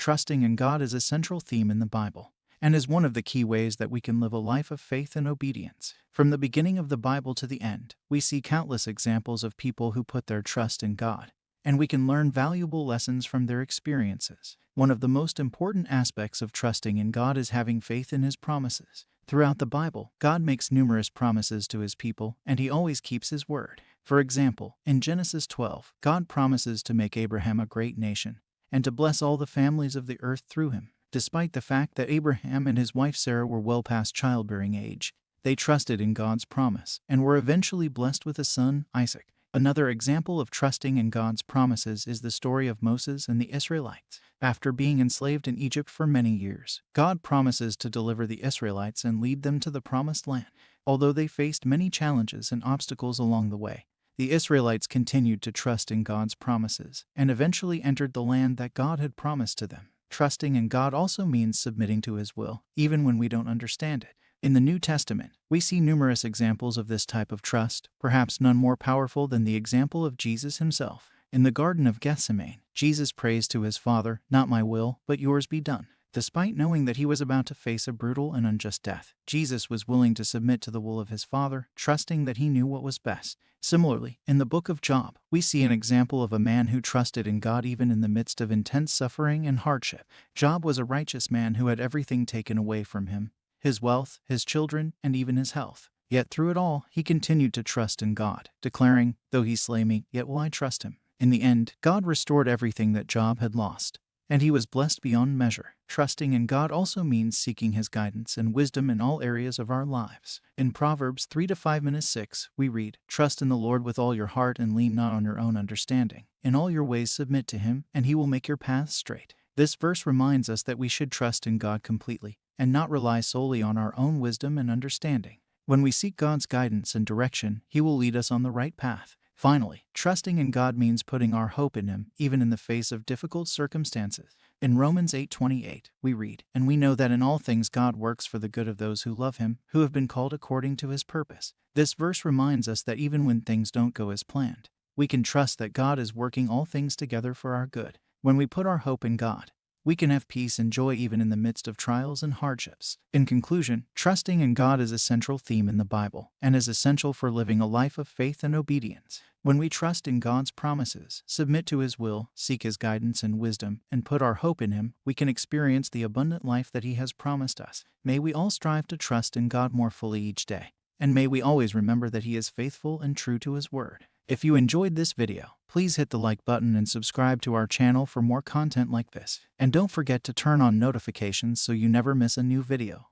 trusting in God is a central theme in the Bible, and is one of the key ways that we can live a life of faith and obedience. From the beginning of the Bible to the end, we see countless examples of people who put their trust in God, and we can learn valuable lessons from their experiences. One of the most important aspects of trusting in God is having faith in His promises. Throughout the Bible, God makes numerous promises to His people, and He always keeps His word. For example, in Genesis 12, God promises to make Abraham a great nation, and to bless all the families of the earth through him. Despite the fact that Abraham and his wife Sarah were well past childbearing age, they trusted in God's promise, and were eventually blessed with a son, Isaac. Another example of trusting in God's promises is the story of Moses and the Israelites. After being enslaved in Egypt for many years, God promises to deliver the Israelites and lead them to the promised land. Although they faced many challenges and obstacles along the way, the Israelites continued to trust in God's promises, and eventually entered the land that God had promised to them. Trusting in God also means submitting to His will, even when we don't understand it. In the New Testament, we see numerous examples of this type of trust, perhaps none more powerful than the example of Jesus Himself. In the Garden of Gethsemane, Jesus prays to His Father, "Not my will, but yours be done." Despite knowing that He was about to face a brutal and unjust death, Jesus was willing to submit to the will of His Father, trusting that He knew what was best. Similarly, in the book of Job, we see an example of a man who trusted in God even in the midst of intense suffering and hardship. Job was a righteous man who had everything taken away from him: his wealth, his children, and even his health. Yet through it all, he continued to trust in God, declaring, "Though He slay me, yet will I trust Him." In the end, God restored everything that Job had lost, and he was blessed beyond measure. Trusting in God also means seeking His guidance and wisdom in all areas of our lives. In Proverbs 3-5:6, we read, "Trust in the Lord with all your heart and lean not on your own understanding. In all your ways submit to Him, and He will make your paths straight." This verse reminds us that we should trust in God completely, and not rely solely on our own wisdom and understanding. When we seek God's guidance and direction, He will lead us on the right path. Finally, trusting in God means putting our hope in Him, even in the face of difficult circumstances. In Romans 8:28, we read, "And we know that in all things God works for the good of those who love Him, who have been called according to His purpose." This verse reminds us that even when things don't go as planned, we can trust that God is working all things together for our good. When we put our hope in God, we can have peace and joy even in the midst of trials and hardships. In conclusion, trusting in God is a central theme in the Bible, and is essential for living a life of faith and obedience. When we trust in God's promises, submit to His will, seek His guidance and wisdom, and put our hope in Him, we can experience the abundant life that He has promised us. May we all strive to trust in God more fully each day, and may we always remember that He is faithful and true to His word. If you enjoyed this video, please hit the like button and subscribe to our channel for more content like this. And don't forget to turn on notifications so you never miss a new video.